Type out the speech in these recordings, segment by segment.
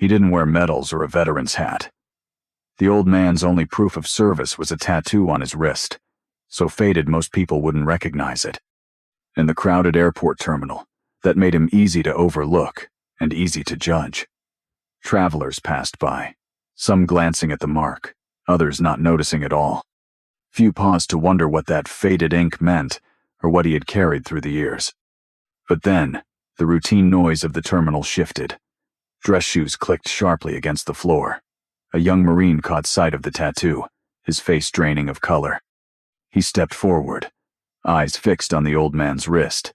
He didn't wear medals or a veteran's hat. The old man's only proof of service was a tattoo on his wrist, so faded most people wouldn't recognize it. In the crowded airport terminal, that made him easy to overlook and easy to judge. Travelers passed by, some glancing at the mark, others not noticing at all. Few paused to wonder what that faded ink meant or what he had carried through the years. But then, the routine noise of the terminal shifted. Dress shoes clicked sharply against the floor. A young Marine caught sight of the tattoo, his face draining of color. He stepped forward, eyes fixed on the old man's wrist,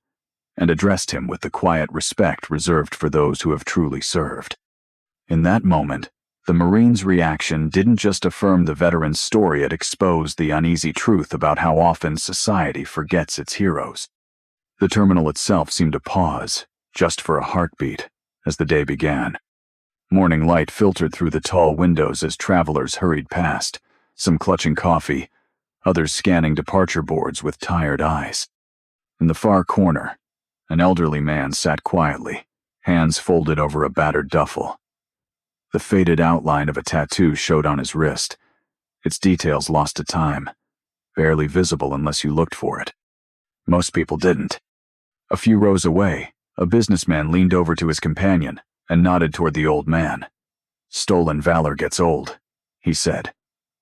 and addressed him with the quiet respect reserved for those who have truly served. In that moment, the Marine's reaction didn't just affirm the veteran's story, it exposed the uneasy truth about how often society forgets its heroes. The terminal itself seemed to pause, just for a heartbeat, as the day began. Morning light filtered through the tall windows as travelers hurried past, some clutching coffee, others scanning departure boards with tired eyes. In the far corner, an elderly man sat quietly, hands folded over a battered duffel. The faded outline of a tattoo showed on his wrist, its details lost to time, barely visible unless you looked for it. Most people didn't. A few rows away, a businessman leaned over to his companion and nodded toward the old man. "Stolen valor gets old," he said,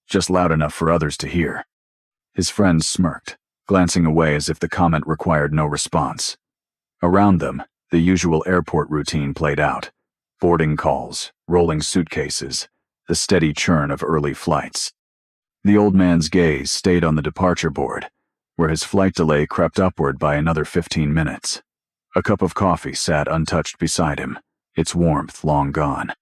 just loud enough for others to hear. His friend smirked, glancing away as if the comment required no response. Around them, the usual airport routine played out. Boarding calls, rolling suitcases, the steady churn of early flights. The old man's gaze stayed on the departure board, where his flight delay crept upward by another 15 minutes. A cup of coffee sat untouched beside him, its warmth long gone.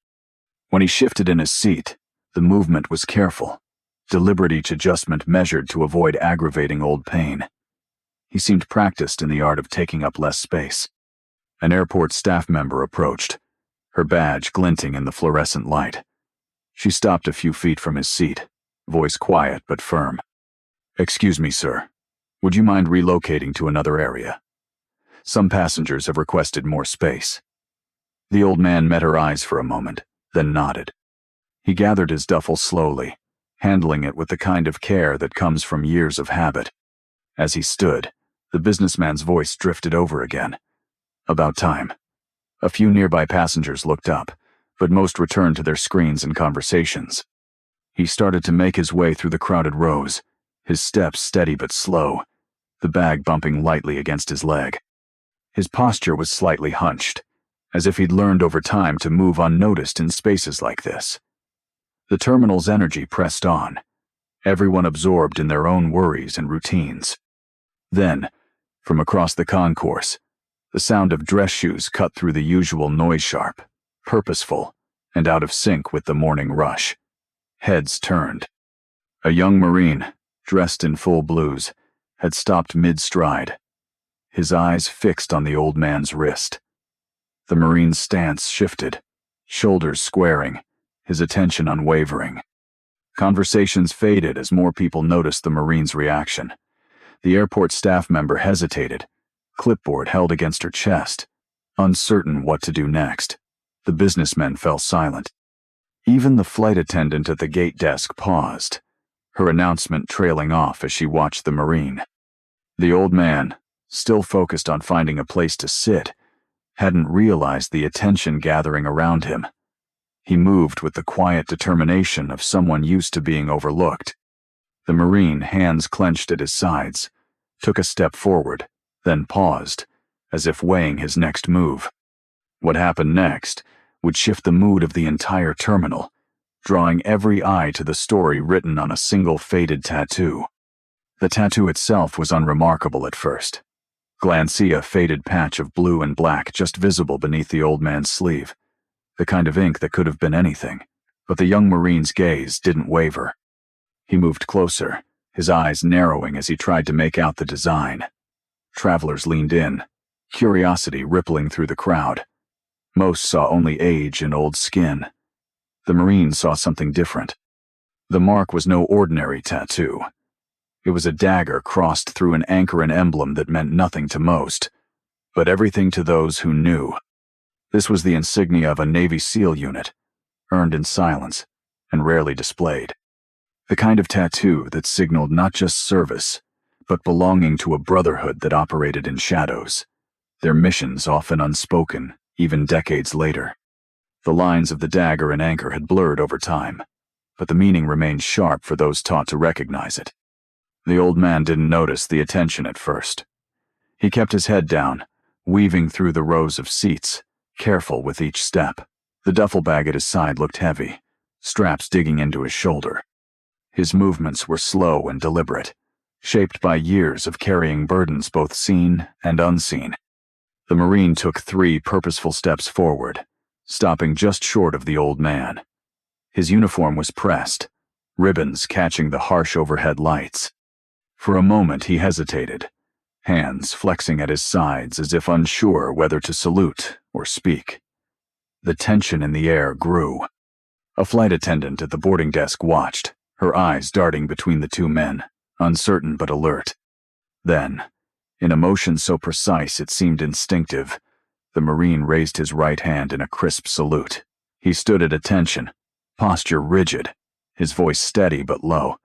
When he shifted in his seat, the movement was careful, deliberate, each adjustment measured to avoid aggravating old pain. He seemed practiced in the art of taking up less space. An airport staff member approached, her badge glinting in the fluorescent light. She stopped a few feet from his seat, voice quiet but firm. "Excuse me, sir. Would you mind relocating to another area? Some passengers have requested more space." The old man met her eyes for a moment, then nodded. He gathered his duffel slowly, handling it with the kind of care that comes from years of habit. As he stood, the businessman's voice drifted over again. "About time." A few nearby passengers looked up, but most returned to their screens and conversations. He started to make his way through the crowded rows, his steps steady but slow, the bag bumping lightly against his leg. His posture was slightly hunched, as if he'd learned over time to move unnoticed in spaces like this. The terminal's energy pressed on, everyone absorbed in their own worries and routines. Then, from across the concourse, the sound of dress shoes cut through the usual noise, sharp, purposeful, and out of sync with the morning rush. Heads turned. A young Marine, dressed in full blues, had stopped mid-stride, his eyes fixed on the old man's wrist. The Marine's stance shifted, shoulders squaring, his attention unwavering. Conversations faded as more people noticed the Marine's reaction. The airport staff member hesitated, clipboard held against her chest, uncertain what to do next. The businessmen fell silent. Even the flight attendant at the gate desk paused, her announcement trailing off as she watched the Marine. The old man, still focused on finding a place to sit, hadn't realized the attention gathering around him. He moved with the quiet determination of someone used to being overlooked. The Marine, hands clenched at his sides, took a step forward, then paused, as if weighing his next move. What happened next would shift the mood of the entire terminal, drawing every eye to the story written on a single faded tattoo. The tattoo itself was unremarkable at first. Glancey, a faded patch of blue and black just visible beneath the old man's sleeve, the kind of ink that could have been anything, but the young Marine's gaze didn't waver. He moved closer, his eyes narrowing as he tried to make out the design. Travelers leaned in, curiosity rippling through the crowd. Most saw only age and old skin. The Marine saw something different. The mark was no ordinary tattoo. It was a dagger crossed through an anchor and emblem that meant nothing to most, but everything to those who knew. This was the insignia of a Navy SEAL unit, earned in silence, and rarely displayed. The kind of tattoo that signaled not just service, but belonging to a brotherhood that operated in shadows, their missions often unspoken, even decades later. The lines of the dagger and anchor had blurred over time, but the meaning remained sharp for those taught to recognize it. The old man didn't notice the attention at first. He kept his head down, weaving through the rows of seats, careful with each step. The duffel bag at his side looked heavy, straps digging into his shoulder. His movements were slow and deliberate, shaped by years of carrying burdens both seen and unseen. The Marine took 3 purposeful steps forward, stopping just short of the old man. His uniform was pressed, ribbons catching the harsh overhead lights. For a moment he hesitated, hands flexing at his sides as if unsure whether to salute or speak. The tension in the air grew. A flight attendant at the boarding desk watched, her eyes darting between the 2 men, uncertain but alert. Then, in a motion so precise it seemed instinctive, the Marine raised his right hand in a crisp salute. He stood at attention, posture rigid, his voice steady but low.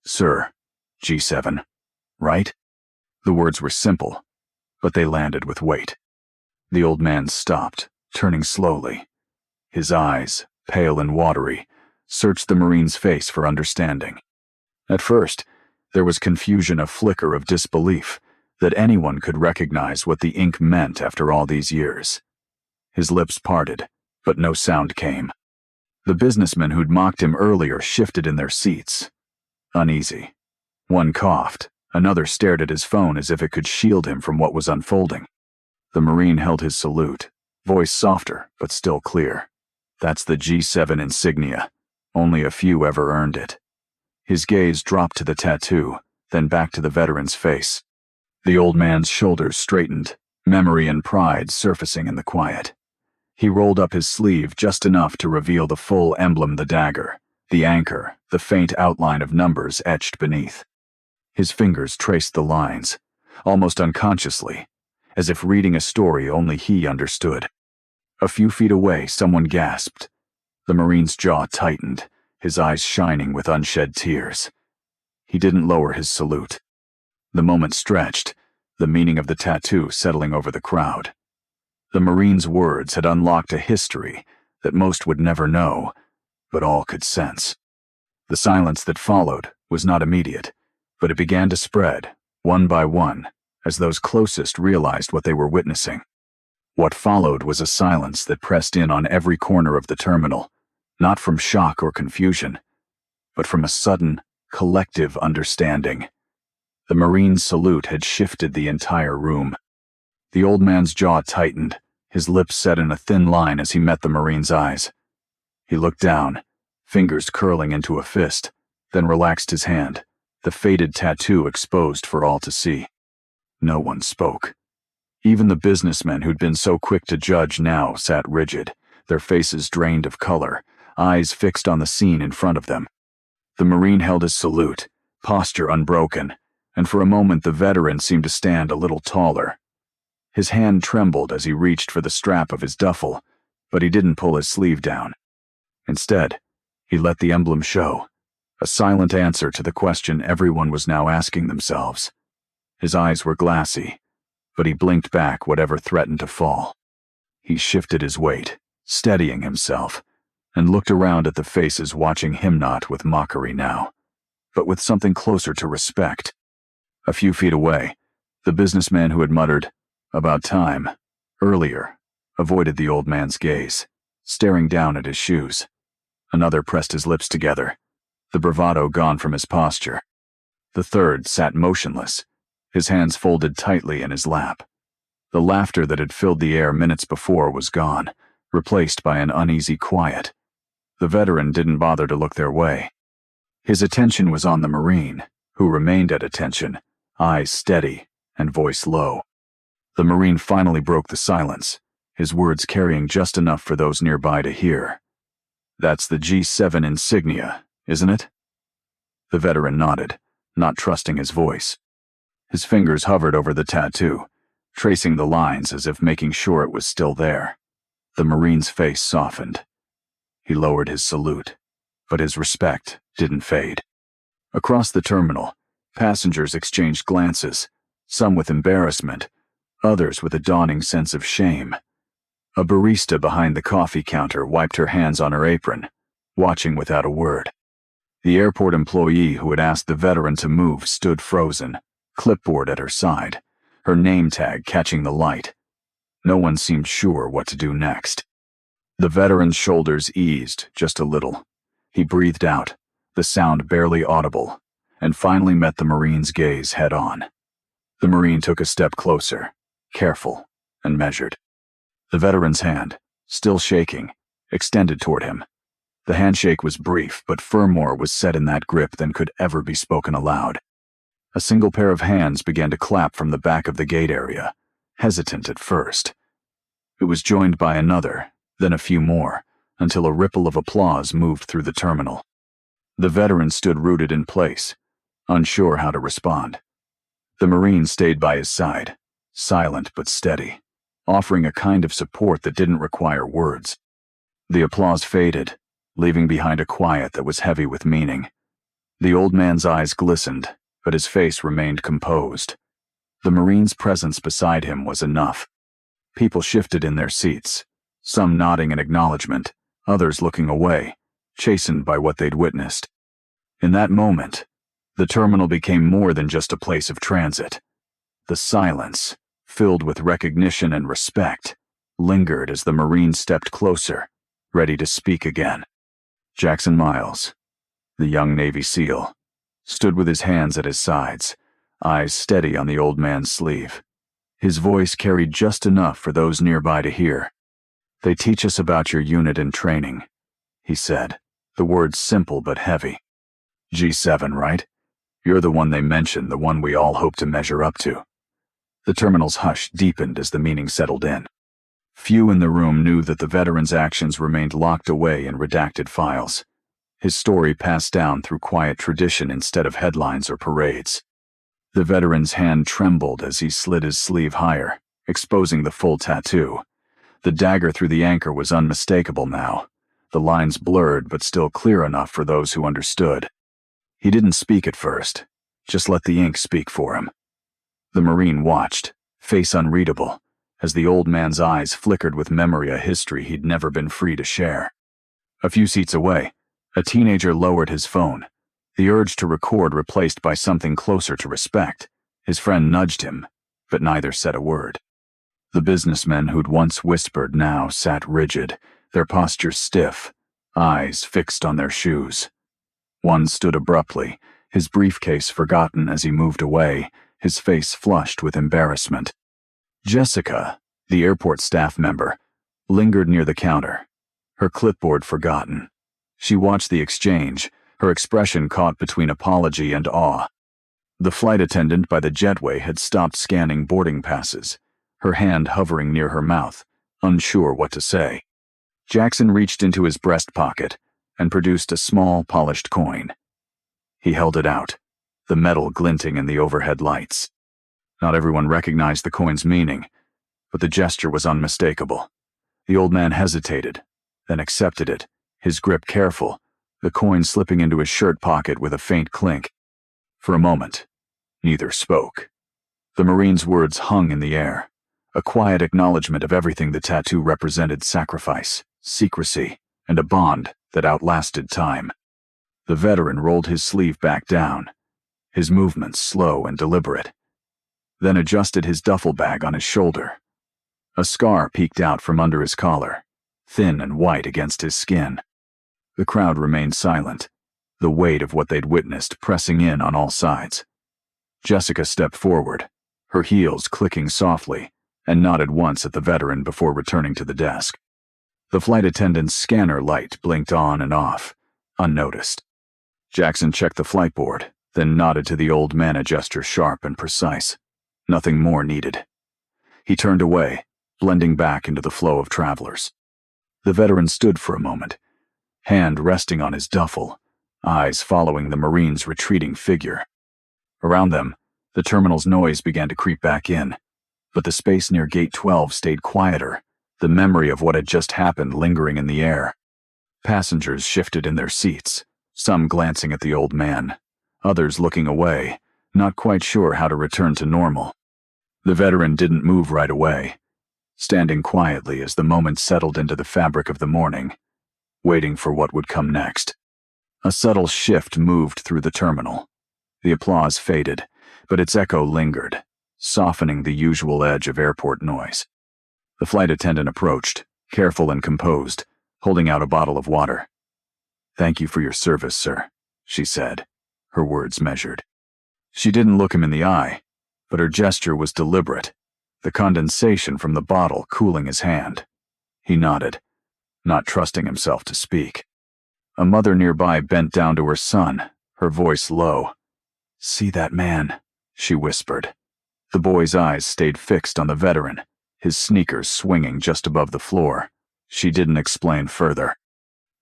"Sir, G7, right?" The words were simple, but they landed with weight. The old man stopped, turning slowly. His eyes, pale and watery, searched the Marine's face for understanding. At first, there was confusion, a flicker of disbelief that anyone could recognize what the ink meant after all these years. His lips parted, but no sound came. The businessmen who'd mocked him earlier shifted in their seats, uneasy. One coughed, another stared at his phone as if it could shield him from what was unfolding. The Marine held his salute, voice softer but still clear. "That's the G7 insignia. Only a few ever earned it." His gaze dropped to the tattoo, then back to the veteran's face. The old man's shoulders straightened, memory and pride surfacing in the quiet. He rolled up his sleeve just enough to reveal the full emblem, the dagger, the anchor, the faint outline of numbers etched beneath. His fingers traced the lines, almost unconsciously, as if reading a story only he understood. A few feet away, someone gasped. The Marine's jaw tightened, his eyes shining with unshed tears. He didn't lower his salute. The moment stretched, the meaning of the tattoo settling over the crowd. The Marine's words had unlocked a history that most would never know, but all could sense. The silence that followed was not immediate, but it began to spread, one by one, as those closest realized what they were witnessing. What followed was a silence that pressed in on every corner of the terminal, not from shock or confusion, but from a sudden, collective understanding. The Marine's salute had shifted the entire room. The old man's jaw tightened, his lips set in a thin line as he met the Marine's eyes. He looked down, fingers curling into a fist, then relaxed his hand, the faded tattoo exposed for all to see. No one spoke. Even the businessmen who'd been so quick to judge now sat rigid, their faces drained of color, eyes fixed on the scene in front of them. The Marine held his salute, posture unbroken, and for a moment the veteran seemed to stand a little taller. His hand trembled as he reached for the strap of his duffel, but he didn't pull his sleeve down. Instead, he let the emblem show, a silent answer to the question everyone was now asking themselves. His eyes were glassy, but he blinked back whatever threatened to fall. He shifted his weight, steadying himself, and looked around at the faces watching him, not with mockery now, but with something closer to respect. A few feet away, the businessman who had muttered, "About time," earlier, avoided the old man's gaze, staring down at his shoes. Another pressed his lips together, the bravado gone from his posture. The third sat motionless, his hands folded tightly in his lap. The laughter that had filled the air minutes before was gone, replaced by an uneasy quiet. The veteran didn't bother to look their way. His attention was on the Marine, who remained at attention, eyes steady and voice low. The Marine finally broke the silence, his words carrying just enough for those nearby to hear. "That's the G7 insignia, isn't it?" The veteran nodded, not trusting his voice. His fingers hovered over the tattoo, tracing the lines as if making sure it was still there. The Marine's face softened. He lowered his salute, but his respect didn't fade. Across the terminal, passengers exchanged glances, some with embarrassment, others with a dawning sense of shame. A barista behind the coffee counter wiped her hands on her apron, watching without a word. The airport employee who had asked the veteran to move stood frozen, clipboard at her side, her name tag catching the light. No one seemed sure what to do next. The veteran's shoulders eased just a little. He breathed out, the sound barely audible, and finally met the Marine's gaze head-on. The Marine took a step closer, careful and measured. The veteran's hand, still shaking, extended toward him. The handshake was brief, but far more was said in that grip than could ever be spoken aloud. A single pair of hands began to clap from the back of the gate area, hesitant at first. It was joined by another, then a few more, until a ripple of applause moved through the terminal. The veteran stood rooted in place, unsure how to respond. The Marine stayed by his side, silent but steady, offering a kind of support that didn't require words. The applause faded, leaving behind a quiet that was heavy with meaning. The old man's eyes glistened, but his face remained composed. The Marine's presence beside him was enough. People shifted in their seats, some nodding in acknowledgement, others looking away, chastened by what they'd witnessed. In that moment, the terminal became more than just a place of transit. The silence, filled with recognition and respect, lingered as the Marine stepped closer, ready to speak again. Jackson Miles, the young Navy SEAL, stood with his hands at his sides, eyes steady on the old man's sleeve. His voice carried just enough for those nearby to hear. "They teach us about your unit in training," he said, the words simple but heavy. "G7, right? You're the one they mentioned, the one we all hope to measure up to." The terminal's hush deepened as the meaning settled in. Few in the room knew that the veteran's actions remained locked away in redacted files. His story passed down through quiet tradition instead of headlines or parades. The veteran's hand trembled as he slid his sleeve higher, exposing the full tattoo. The dagger through the anchor was unmistakable now, the lines blurred but still clear enough for those who understood. He didn't speak at first, just let the ink speak for him. The Marine watched, face unreadable, as the old man's eyes flickered with memory a history he'd never been free to share. A few seats away, a teenager lowered his phone, the urge to record replaced by something closer to respect. His friend nudged him, but neither said a word. The businessmen who'd once whispered now sat rigid, their postures stiff, eyes fixed on their shoes. One stood abruptly, his briefcase forgotten as he moved away, his face flushed with embarrassment. Jessica, the airport staff member, lingered near the counter, her clipboard forgotten. She watched the exchange, her expression caught between apology and awe. The flight attendant by the jetway had stopped scanning boarding passes, her hand hovering near her mouth, unsure what to say. Jackson reached into his breast pocket and produced a small, polished coin. He held it out, the metal glinting in the overhead lights. Not everyone recognized the coin's meaning, but the gesture was unmistakable. The old man hesitated, then accepted it, his grip careful, the coin slipping into his shirt pocket with a faint clink. For a moment, neither spoke. The Marine's words hung in the air, a quiet acknowledgement of everything the tattoo represented: sacrifice, secrecy, and a bond that outlasted time. The veteran rolled his sleeve back down, his movements slow and deliberate, then adjusted his duffel bag on his shoulder. A scar peeked out from under his collar, thin and white against his skin. The crowd remained silent, the weight of what they'd witnessed pressing in on all sides. Jessica stepped forward, her heels clicking softly, and nodded once at the veteran before returning to the desk. The flight attendant's scanner light blinked on and off, unnoticed. Jackson checked the flight board, then nodded to the old man, a gesture sharp and precise. Nothing more needed. He turned away, blending back into the flow of travelers. The veteran stood for a moment, hand resting on his duffel, eyes following the Marine's retreating figure. Around them, the terminal's noise began to creep back in, but the space near Gate 12 stayed quieter, the memory of what had just happened lingering in the air. Passengers shifted in their seats, some glancing at the old man, others looking away, not quite sure how to return to normal. The veteran didn't move right away, standing quietly as the moment settled into the fabric of the morning, waiting for what would come next. A subtle shift moved through the terminal. The applause faded, but its echo lingered, softening the usual edge of airport noise. The flight attendant approached, careful and composed, holding out a bottle of water. "Thank you for your service, sir," she said, her words measured. She didn't look him in the eye, but her gesture was deliberate, the condensation from the bottle cooling his hand. He nodded, not trusting himself to speak. A mother nearby bent down to her son, her voice low. "See that man?" she whispered. The boy's eyes stayed fixed on the veteran, his sneakers swinging just above the floor. She didn't explain further.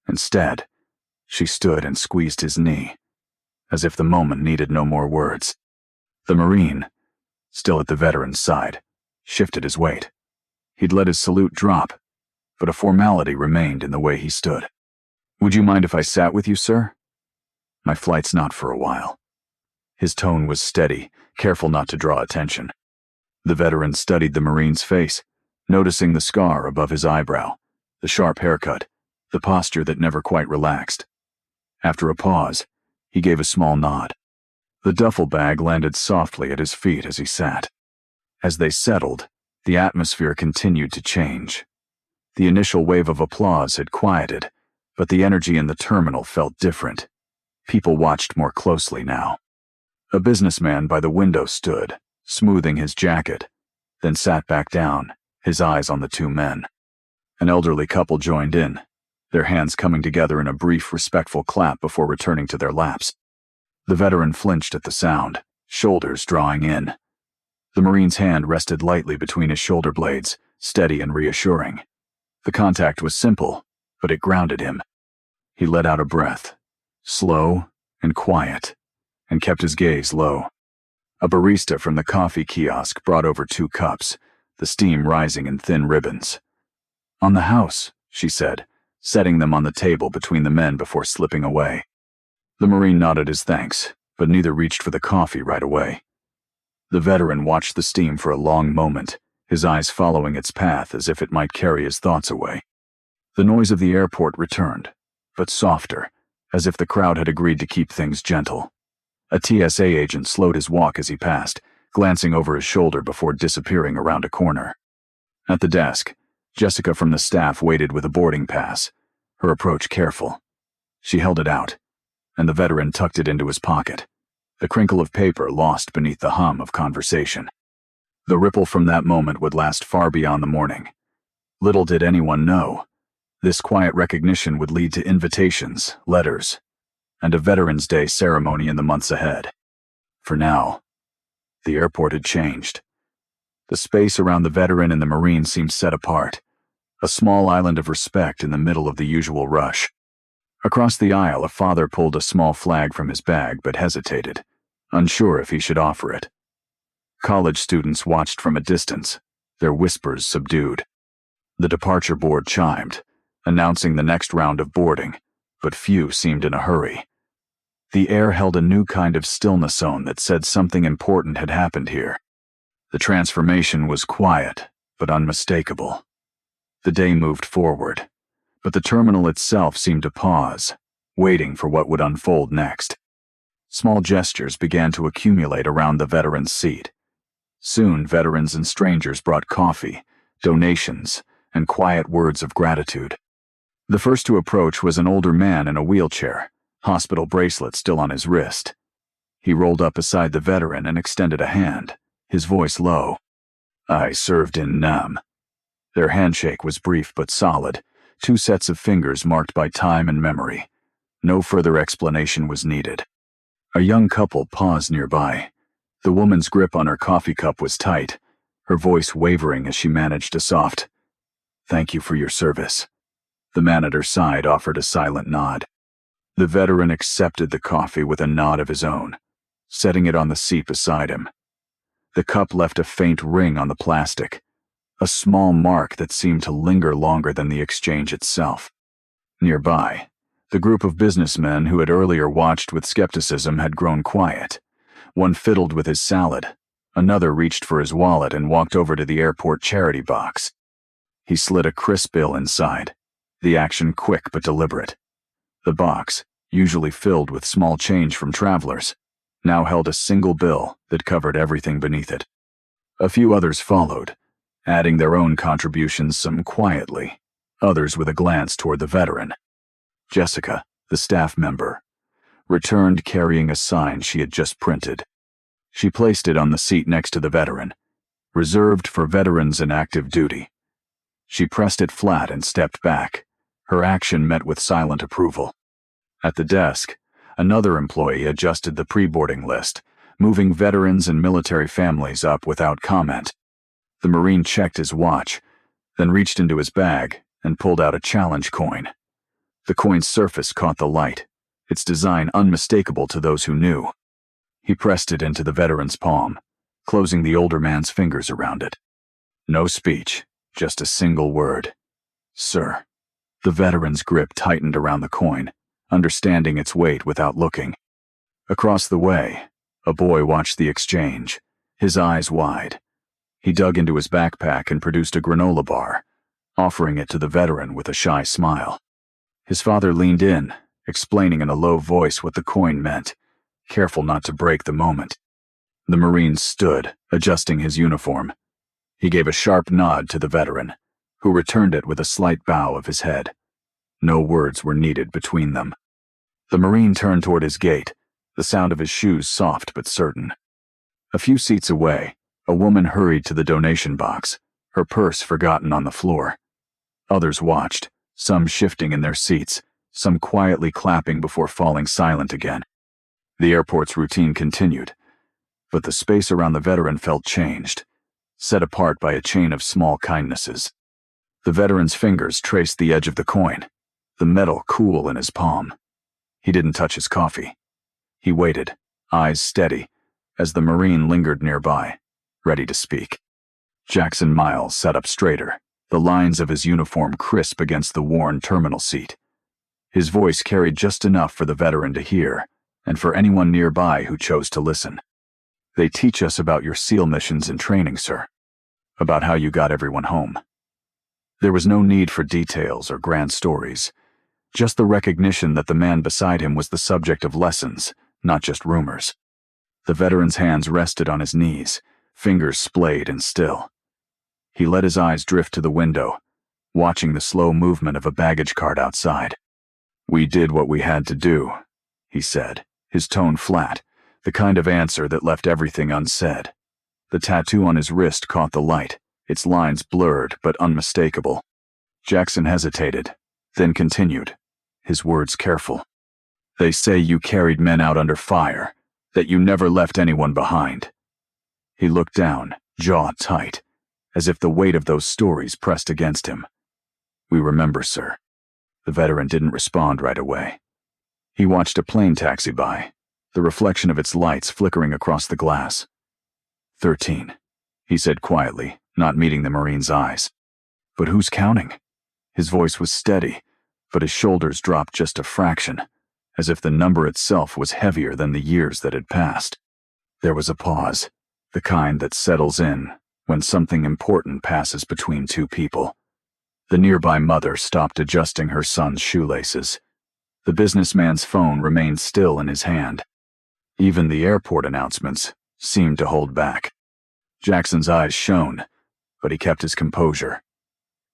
Instead, she stood and squeezed his knee, as if the moment needed no more words. The Marine, still at the veteran's side, shifted his weight. He'd let his salute drop, but a formality remained in the way he stood. "Would you mind if I sat with you, sir? My flight's not for a while." His tone was steady, careful not to draw attention. The veteran studied the Marine's face, noticing the scar above his eyebrow, the sharp haircut, the posture that never quite relaxed. After a pause, he gave a small nod. The duffel bag landed softly at his feet as he sat. As they settled, the atmosphere continued to change. The initial wave of applause had quieted, but the energy in the terminal felt different. People watched more closely now. A businessman by the window stood, smoothing his jacket, then sat back down, his eyes on the two men. An elderly couple joined in, their hands coming together in a brief, respectful clap before returning to their laps. The veteran flinched at the sound, shoulders drawing in. The Marine's hand rested lightly between his shoulder blades, steady and reassuring. The contact was simple, but it grounded him. He let out a breath, slow and quiet, and kept his gaze low. A barista from the coffee kiosk brought over 2 cups, the steam rising in thin ribbons. "On the house," she said, setting them on the table between the men before slipping away. The Marine nodded his thanks, but neither reached for the coffee right away. The veteran watched the steam for a long moment, his eyes following its path as if it might carry his thoughts away. The noise of the airport returned, but softer, as if the crowd had agreed to keep things gentle. A TSA agent slowed his walk as he passed, glancing over his shoulder before disappearing around a corner. At the desk, Jessica from the staff waited with a boarding pass, her approach careful. She held it out, and the veteran tucked it into his pocket, the crinkle of paper lost beneath the hum of conversation. The ripple from that moment would last far beyond the morning. Little did anyone know, this quiet recognition would lead to invitations, letters, and a Veterans Day ceremony in the months ahead. For now, the airport had changed. The space around the veteran and the Marine seemed set apart, a small island of respect in the middle of the usual rush. Across the aisle, a father pulled a small flag from his bag but hesitated, unsure if he should offer it. College students watched from a distance, their whispers subdued. The departure board chimed, announcing the next round of boarding, but few seemed in a hurry. The air held a new kind of stillness zone that said something important had happened here. The transformation was quiet, but unmistakable. The day moved forward, but the terminal itself seemed to pause, waiting for what would unfold next. Small gestures began to accumulate around the veteran's seat. Soon, veterans and strangers brought coffee, donations, and quiet words of gratitude. The first to approach was an older man in a wheelchair, hospital bracelet still on his wrist. He rolled up beside the veteran and extended a hand, his voice low. "I served in Nam." Their handshake was brief but solid, 2 sets of fingers marked by time and memory. No further explanation was needed. A young couple paused nearby. The woman's grip on her coffee cup was tight, her voice wavering as she managed a soft, "Thank you for your service." The man at her side offered a silent nod. The veteran accepted the coffee with a nod of his own, setting it on the seat beside him. The cup left a faint ring on the plastic, a small mark that seemed to linger longer than the exchange itself. Nearby, the group of businessmen who had earlier watched with skepticism had grown quiet. One fiddled with his salad. Another reached for his wallet and walked over to the airport charity box. He slid a crisp bill inside, the action quick but deliberate. The box, usually filled with small change from travelers, now held a single bill that covered everything beneath it. A few others followed, adding their own contributions, some quietly, others with a glance toward the veteran. Jessica, the staff member, returned carrying a sign she had just printed. She placed it on the seat next to the veteran, reserved for veterans in active duty. She pressed it flat and stepped back, her action met with silent approval. At the desk, another employee adjusted the pre-boarding list, moving veterans and military families up without comment. The Marine checked his watch, then reached into his bag and pulled out a challenge coin. The coin's surface caught the light, its design unmistakable to those who knew. He pressed it into the veteran's palm, closing the older man's fingers around it. No speech, just a single word. Sir. The veteran's grip tightened around the coin, understanding its weight without looking. Across the way, a boy watched the exchange, his eyes wide. He dug into his backpack and produced a granola bar, offering it to the veteran with a shy smile. His father leaned in, explaining in a low voice what the coin meant, careful not to break the moment. The Marine stood, adjusting his uniform. He gave a sharp nod to the veteran, who returned it with a slight bow of his head. No words were needed between them. The Marine turned toward his gate, the sound of his shoes soft but certain. A few seats away, a woman hurried to the donation box, her purse forgotten on the floor. Others watched, some shifting in their seats, some quietly clapping before falling silent again. The airport's routine continued, but the space around the veteran felt changed, set apart by a chain of small kindnesses. The veteran's fingers traced the edge of the coin, the metal cool in his palm. He didn't touch his coffee. He waited, eyes steady, as the Marine lingered nearby, ready to speak. Jackson Miles sat up straighter, the lines of his uniform crisp against the worn terminal seat. His voice carried just enough for the veteran to hear, and for anyone nearby who chose to listen. They teach us about your SEAL missions and training, sir. About how you got everyone home. There was no need for details or grand stories, just the recognition that the man beside him was the subject of lessons, not just rumors. The veteran's hands rested on his knees, fingers splayed and still. He let his eyes drift to the window, watching the slow movement of a baggage cart outside. We did what we had to do, he said, his tone flat, the kind of answer that left everything unsaid. The tattoo on his wrist caught the light, its lines blurred but unmistakable. Jackson hesitated, then continued, his words careful. They say you carried men out under fire, that you never left anyone behind. He looked down, jaw tight, as if the weight of those stories pressed against him. We remember, sir. The veteran didn't respond right away. He watched a plane taxi by, the reflection of its lights flickering across the glass. 13, he said quietly, not meeting the Marine's eyes. But who's counting? His voice was steady, but his shoulders dropped just a fraction, as if the number itself was heavier than the years that had passed. There was a pause, the kind that settles in when something important passes between two people. The nearby mother stopped adjusting her son's shoelaces. The businessman's phone remained still in his hand. Even the airport announcements seemed to hold back. Jackson's eyes shone, but he kept his composure.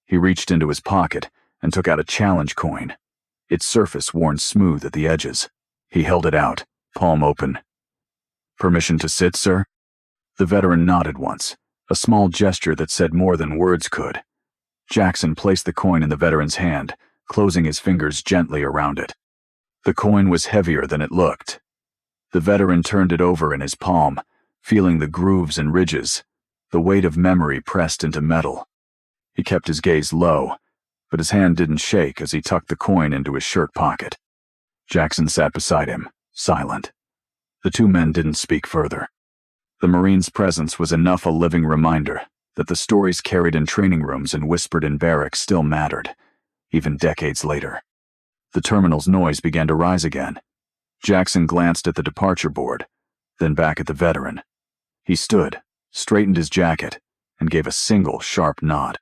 He reached into his pocket and took out a challenge coin, its surface worn smooth at the edges. He held it out, palm open. Permission to sit, sir? The veteran nodded once, a small gesture that said more than words could. Jackson placed the coin in the veteran's hand, closing his fingers gently around it. The coin was heavier than it looked. The veteran turned it over in his palm, feeling the grooves and ridges, the weight of memory pressed into metal. He kept his gaze low, but his hand didn't shake as he tucked the coin into his shirt pocket. Jackson sat beside him, silent. The two men didn't speak further. The Marine's presence was enough a living reminder that the stories carried in training rooms and whispered in barracks still mattered, even decades later. The terminal's noise began to rise again. Jackson glanced at the departure board, then back at the veteran. He stood, straightened his jacket, and gave a single sharp nod.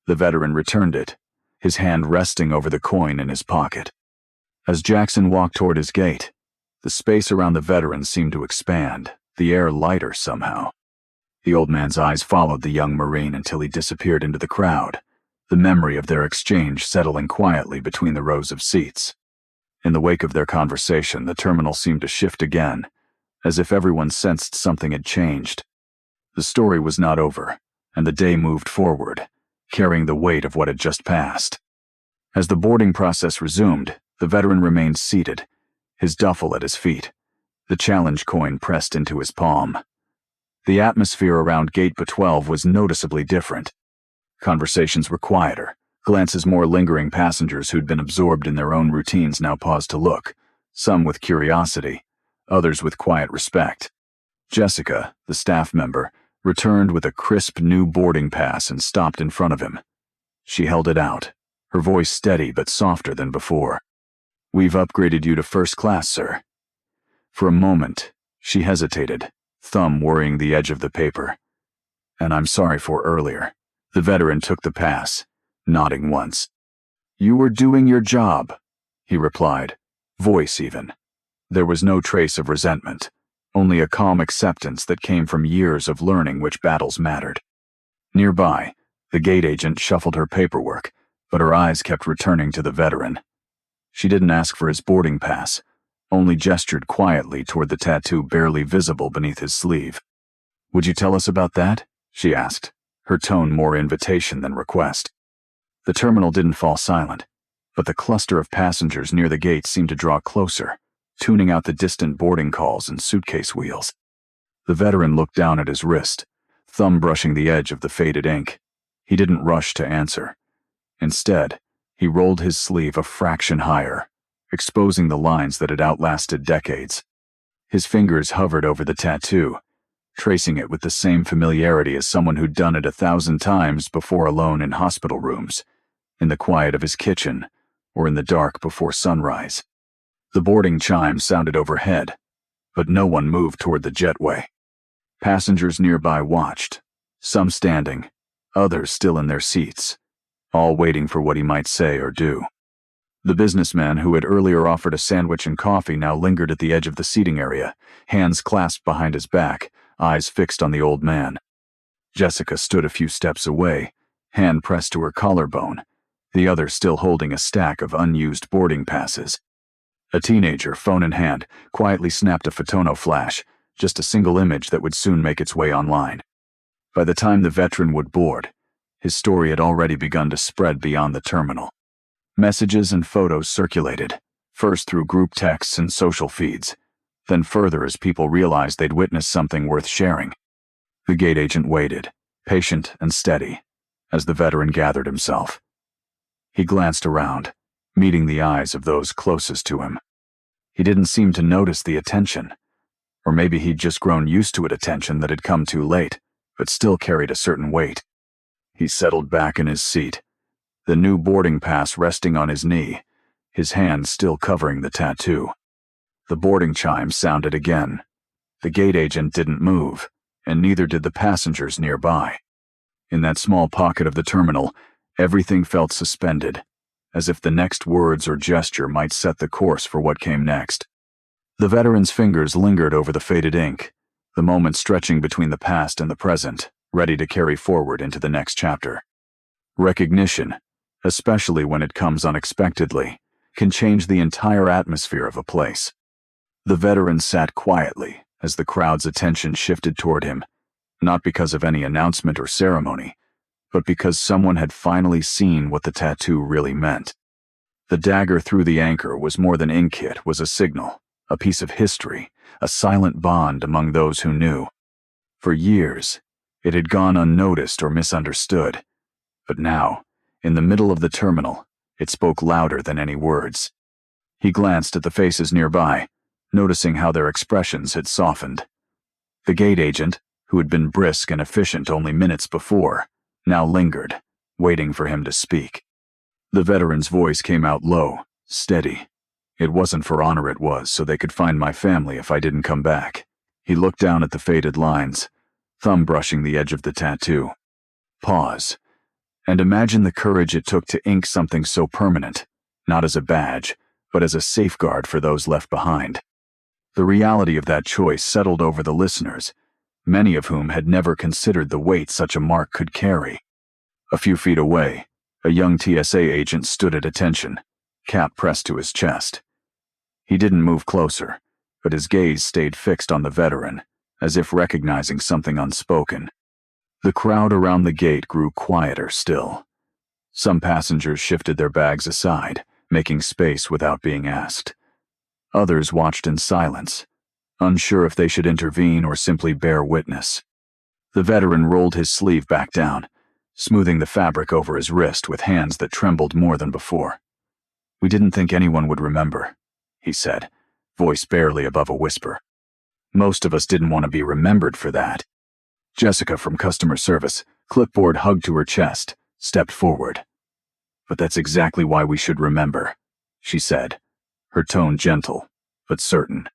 The veteran returned it, his hand resting over the coin in his pocket. As Jackson walked toward his gate, the space around the veteran seemed to expand, the air lighter somehow. The old man's eyes followed the young Marine until he disappeared into the crowd, the memory of their exchange settling quietly between the rows of seats. In the wake of their conversation, the terminal seemed to shift again, as if everyone sensed something had changed. The story was not over, and the day moved forward, carrying the weight of what had just passed. As the boarding process resumed, the veteran remained seated, his duffel at his feet, the challenge coin pressed into his palm. The atmosphere around Gate B12 was noticeably different. Conversations were quieter, glances more lingering. Passengers who'd been absorbed in their own routines now paused to look, some with curiosity, others with quiet respect. Jessica, the staff member, returned with a crisp new boarding pass and stopped in front of him. She held it out, her voice steady but softer than before. "We've upgraded you to first class, sir." For a moment, she hesitated, thumb worrying the edge of the paper. "And I'm sorry for earlier." The veteran took the pass, nodding once. "You were doing your job," he replied, voice even. There was no trace of resentment, only a calm acceptance that came from years of learning which battles mattered. Nearby, the gate agent shuffled her paperwork, but her eyes kept returning to the veteran. She didn't ask for his boarding pass, only gestured quietly toward the tattoo barely visible beneath his sleeve. "Would you tell us about that?" she asked, her tone more invitation than request. The terminal didn't fall silent, but the cluster of passengers near the gate seemed to draw closer, tuning out the distant boarding calls and suitcase wheels. The veteran looked down at his wrist, thumb brushing the edge of the faded ink. He didn't rush to answer. Instead, he rolled his sleeve a fraction higher, exposing the lines that had outlasted decades. His fingers hovered over the tattoo, tracing it with the same familiarity as someone who'd done it 1,000 times before alone in hospital rooms, in the quiet of his kitchen, or in the dark before sunrise. The boarding chime sounded overhead, but no one moved toward the jetway. Passengers nearby watched, some standing, others still in their seats, all waiting for what he might say or do. The businessman who had earlier offered a sandwich and coffee now lingered at the edge of the seating area, hands clasped behind his back, eyes fixed on the old man. Jessica stood a few steps away, hand pressed to her collarbone, the other still holding a stack of unused boarding passes. A teenager, phone in hand, quietly snapped a photono flash, just a single image that would soon make its way online. By the time the veteran would board, his story had already begun to spread beyond the terminal. Messages and photos circulated, first through group texts and social feeds, then further as people realized they'd witnessed something worth sharing. The gate agent waited, patient and steady, as the veteran gathered himself. He glanced around, meeting the eyes of those closest to him. He didn't seem to notice the attention, or maybe he'd just grown used to attention that had come too late, but still carried a certain weight. He settled back in his seat, the new boarding pass resting on his knee, his hand still covering the tattoo. The boarding chime sounded again. The gate agent didn't move, and neither did the passengers nearby. In that small pocket of the terminal, everything felt suspended, as if the next words or gesture might set the course for what came next. The veteran's fingers lingered over the faded ink, the moment stretching between the past and the present, ready to carry forward into the next chapter. Recognition, especially when it comes unexpectedly, can change the entire atmosphere of a place. The veteran sat quietly as the crowd's attention shifted toward him, not because of any announcement or ceremony, but because someone had finally seen what the tattoo really meant. The dagger through the anchor was more than ink. It was a signal, a piece of history, a silent bond among those who knew. For years, it had gone unnoticed or misunderstood, but now, in the middle of the terminal, it spoke louder than any words. He glanced at the faces nearby, noticing how their expressions had softened. The gate agent, who had been brisk and efficient only minutes before, now lingered, waiting for him to speak. The veteran's voice came out low, Steady. It wasn't for honor, it was so they could find my family if I didn't come back. He looked down at the faded lines, thumb brushing the edge of the tattoo. Pause. And imagine the courage it took to ink something so permanent, not as a badge, but as a safeguard for those left behind. The reality of that choice settled over the listeners, many of whom had never considered the weight such a mark could carry. A few feet away, a young TSA agent stood at attention, cap pressed to his chest. He didn't move closer, but his gaze stayed fixed on the veteran, as if recognizing something unspoken. The crowd around the gate grew quieter still. Some passengers shifted their bags aside, making space without being asked. Others watched in silence, unsure if they should intervene or simply bear witness. The veteran rolled his sleeve back down, smoothing the fabric over his wrist with hands that trembled more than before. "We didn't think anyone would remember," he said, voice barely above a whisper. "Most of us didn't want to be remembered for that." Jessica from customer service, clipboard hugged to her chest, stepped forward. "But that's exactly why we should remember," she said, her tone gentle, but certain.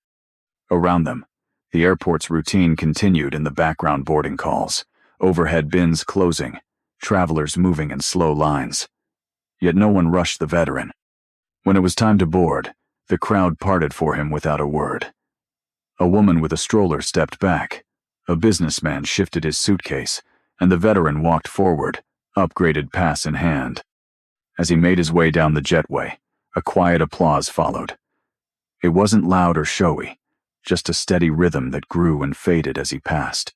Around them, the airport's routine continued in the background boarding calls, overhead bins closing, travelers moving in slow lines. Yet no one rushed the veteran. When it was time to board, the crowd parted for him without a word. A woman with a stroller stepped back, a businessman shifted his suitcase, and the veteran walked forward, upgraded pass in hand. As he made his way down the jetway, a quiet applause followed. It wasn't loud or showy, just a steady rhythm that grew and faded as he passed.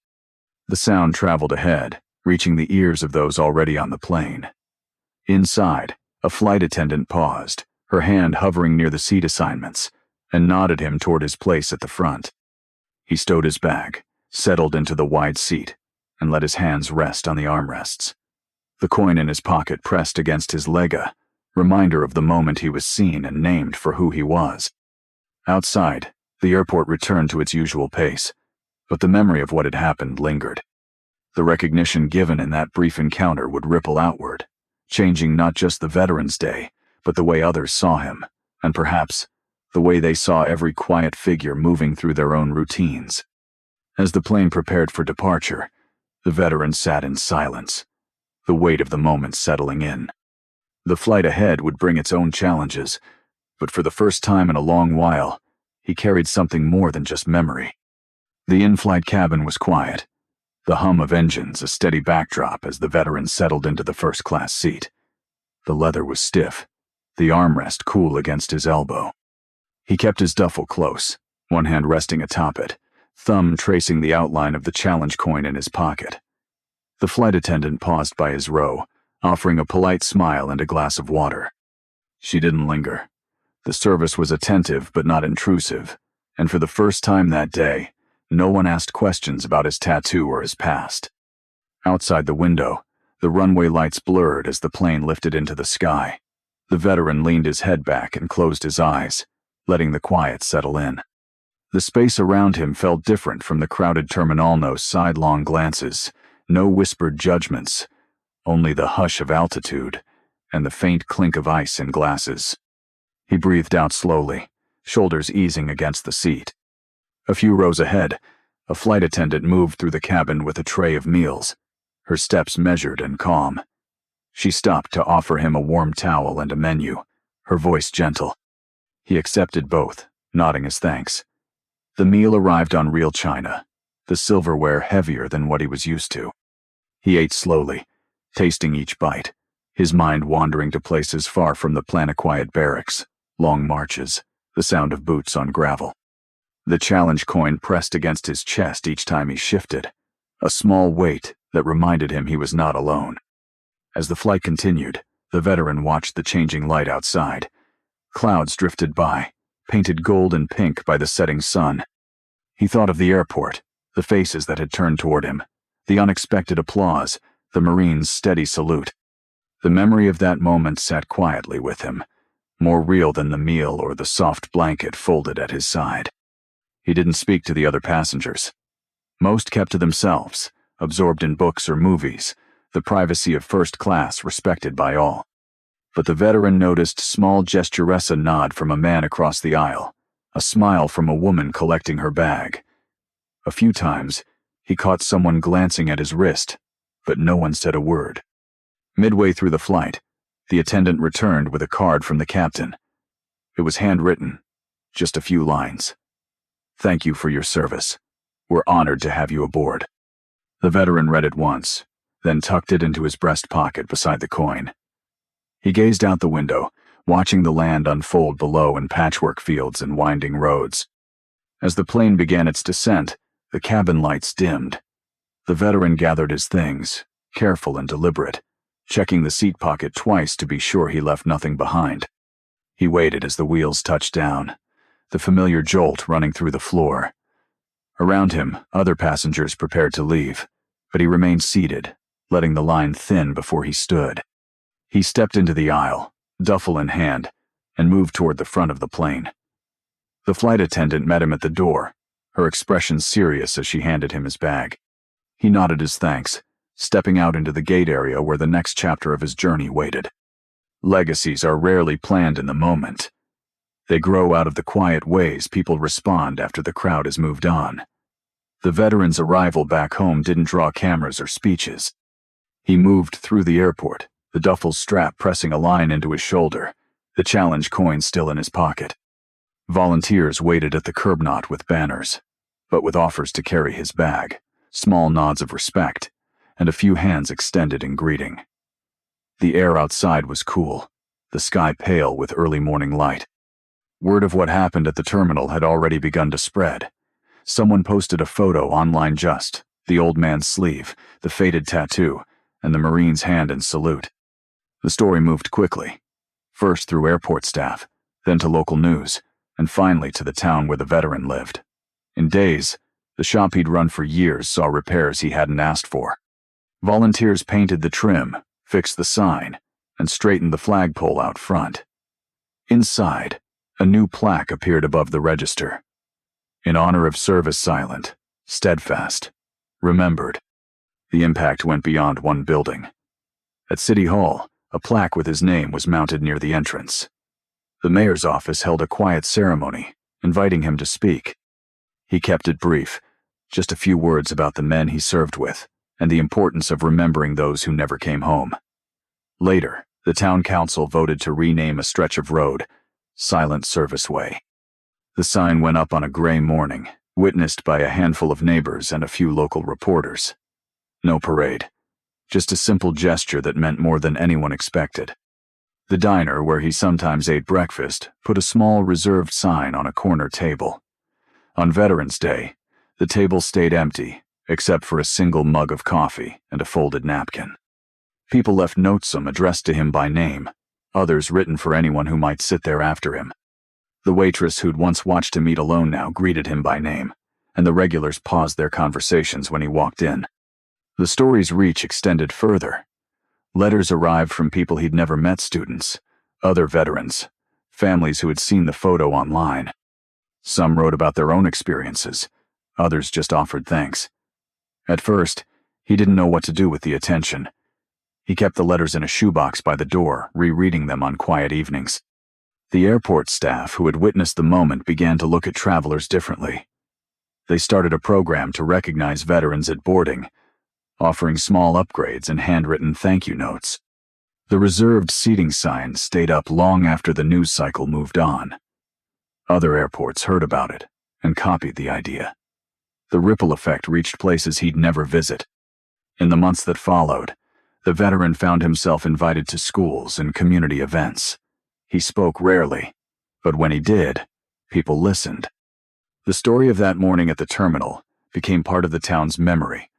The sound traveled ahead, reaching the ears of those already on the plane. Inside, a flight attendant paused, her hand hovering near the seat assignments, and nodded him toward his place at the front. He stowed his bag, settled into the wide seat, and let his hands rest on the armrests. The coin in his pocket pressed against his lega, reminder of the moment he was seen and named for who he was. Outside, the airport returned to its usual pace, but the memory of what had happened lingered. The recognition given in that brief encounter would ripple outward, changing not just the veteran's day, but the way others saw him, and perhaps the way they saw every quiet figure moving through their own routines. As the plane prepared for departure, the veteran sat in silence, the weight of the moment settling in. The flight ahead would bring its own challenges, but for the first time in a long while, he carried something more than just memory. The in-flight cabin was quiet, the hum of engines a steady backdrop as the veteran settled into the first-class seat. The leather was stiff, the armrest cool against his elbow. He kept his duffel close, one hand resting atop it, thumb tracing the outline of the challenge coin in his pocket. The flight attendant paused by his row, offering a polite smile and a glass of water. She didn't linger. The service was attentive but not intrusive, and for the first time that day, no one asked questions about his tattoo or his past. Outside the window, the runway lights blurred as the plane lifted into the sky. The veteran leaned his head back and closed his eyes, letting the quiet settle in. The space around him felt different from the crowded terminal. No sidelong glances, no whispered judgments, only the hush of altitude and the faint clink of ice in glasses. He breathed out slowly, shoulders easing against the seat. A few rows ahead, a flight attendant moved through the cabin with a tray of meals, her steps measured and calm. She stopped to offer him a warm towel and a menu, her voice gentle. He accepted both, nodding his thanks. The meal arrived on real china, the silverware heavier than what he was used to. He ate slowly, tasting each bite, his mind wandering to places far from the Planaquiet barracks, long marches, the sound of boots on gravel. The challenge coin pressed against his chest each time he shifted, a small weight that reminded him he was not alone. As the flight continued, the veteran watched the changing light outside. Clouds drifted by, painted gold and pink by the setting sun. He thought of the airport, the faces that had turned toward him, the unexpected applause, the Marines' steady salute. The memory of that moment sat quietly with him, more real than the meal or the soft blanket folded at his side. He didn't speak to the other passengers. Most kept to themselves, absorbed in books or movies, the privacy of first class respected by all. But the veteran noticed small gestureless a nod from a man across the aisle, a smile from a woman collecting her bag. A few times, he caught someone glancing at his wrist, but no one said a word. Midway through the flight, the attendant returned with a card from the captain. It was handwritten, just a few lines. "Thank you for your service. We're honored to have you aboard." The veteran read it once, then tucked it into his breast pocket beside the coin. He gazed out the window, watching the land unfold below in patchwork fields and winding roads. As the plane began its descent, the cabin lights dimmed. The veteran gathered his things, careful and deliberate, checking the seat pocket twice to be sure he left nothing behind. He waited as the wheels touched down, the familiar jolt running through the floor. Around him, other passengers prepared to leave, but he remained seated, letting the line thin before he stood. He stepped into the aisle, duffel in hand, and moved toward the front of the plane. The flight attendant met him at the door, her expression serious as she handed him his bag. He nodded his thanks, stepping out into the gate area where the next chapter of his journey waited. Legacies are rarely planned in the moment. They grow out of the quiet ways people respond after the crowd has moved on. The veteran's arrival back home didn't draw cameras or speeches. He moved through the airport, the duffel strap pressing a line into his shoulder, the challenge coin still in his pocket. Volunteers waited at the curb knot with banners, but with offers to carry his bag, small nods of respect, and a few hands extended in greeting. The air outside was cool, the sky pale with early morning light. Word of what happened at the terminal had already begun to spread. Someone posted a photo online, just the old man's sleeve, the faded tattoo, and the Marine's hand in salute. The story moved quickly, first through airport staff, then to local news, and finally to the town where the veteran lived. In days, the shop he'd run for years saw repairs he hadn't asked for. Volunteers painted the trim, fixed the sign, and straightened the flagpole out front. Inside, a new plaque appeared above the register. In honor of service silent, steadfast, remembered. The impact went beyond one building. At City Hall, a plaque with his name was mounted near the entrance. The mayor's office held a quiet ceremony, inviting him to speak. He kept it brief, just a few words about the men he served with, and the importance of remembering those who never came home. Later, the town council voted to rename a stretch of road Silent Service Way. The sign went up on a gray morning, witnessed by a handful of neighbors and a few local reporters. No parade, just a simple gesture that meant more than anyone expected. The diner, where he sometimes ate breakfast, put a small reserved sign on a corner table. On Veterans Day, the table stayed empty, except for a single mug of coffee and a folded napkin. People left notes, some addressed to him by name, others written for anyone who might sit there after him. The waitress who'd once watched him eat alone now greeted him by name, and the regulars paused their conversations when he walked in. The story's reach extended further. Letters arrived from people he'd never met, students, other veterans, families who had seen the photo online. Some wrote about their own experiences, others just offered thanks. At first, he didn't know what to do with the attention. He kept the letters in a shoebox by the door, rereading them on quiet evenings. The airport staff who had witnessed the moment began to look at travelers differently. They started a program to recognize veterans at boarding, offering small upgrades and handwritten thank you notes. The reserved seating sign stayed up long after the news cycle moved on. Other airports heard about it and copied the idea. The ripple effect reached places he'd never visit. In the months that followed, the veteran found himself invited to schools and community events. He spoke rarely, but when he did, people listened. The story of that morning at the terminal became part of the town's memory,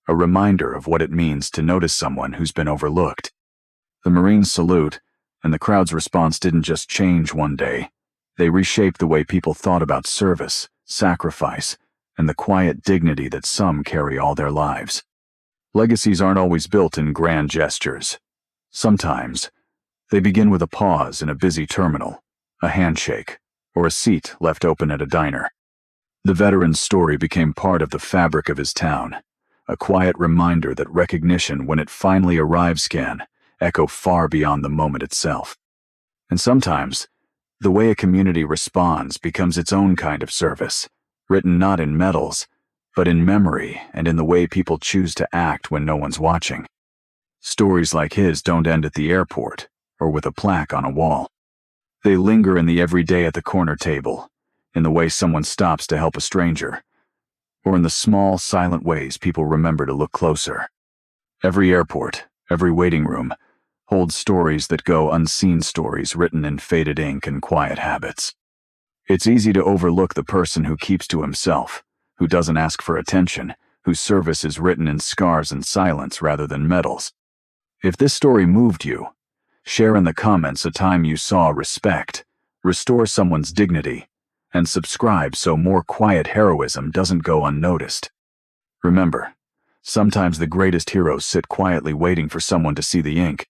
a reminder of what it means to notice someone who's been overlooked. The Marine's salute and the crowd's response didn't just change one day. They reshaped the way people thought about service, sacrifice, and the quiet dignity that some carry all their lives. Legacies aren't always built in grand gestures. Sometimes, they begin with a pause in a busy terminal, a handshake, or a seat left open at a diner. The veteran's story became part of the fabric of his town, a quiet reminder that recognition, when it finally arrives, can, echo far beyond the moment itself. And sometimes, the way a community responds becomes its own kind of service, written not in medals, but in memory and in the way people choose to act when no one's watching. Stories like his don't end at the airport or with a plaque on a wall. They linger in the everyday at the corner table, in the way someone stops to help a stranger, or in the small, silent ways people remember to look closer. Every airport, every waiting room, holds stories that go unseen, stories written in faded ink and quiet habits. It's easy to overlook the person who keeps to himself, who doesn't ask for attention, whose service is written in scars and silence rather than medals. If this story moved you, share in the comments a time you saw respect, restore someone's dignity, and subscribe so more quiet heroism doesn't go unnoticed. Remember, sometimes the greatest heroes sit quietly waiting for someone to see the ink.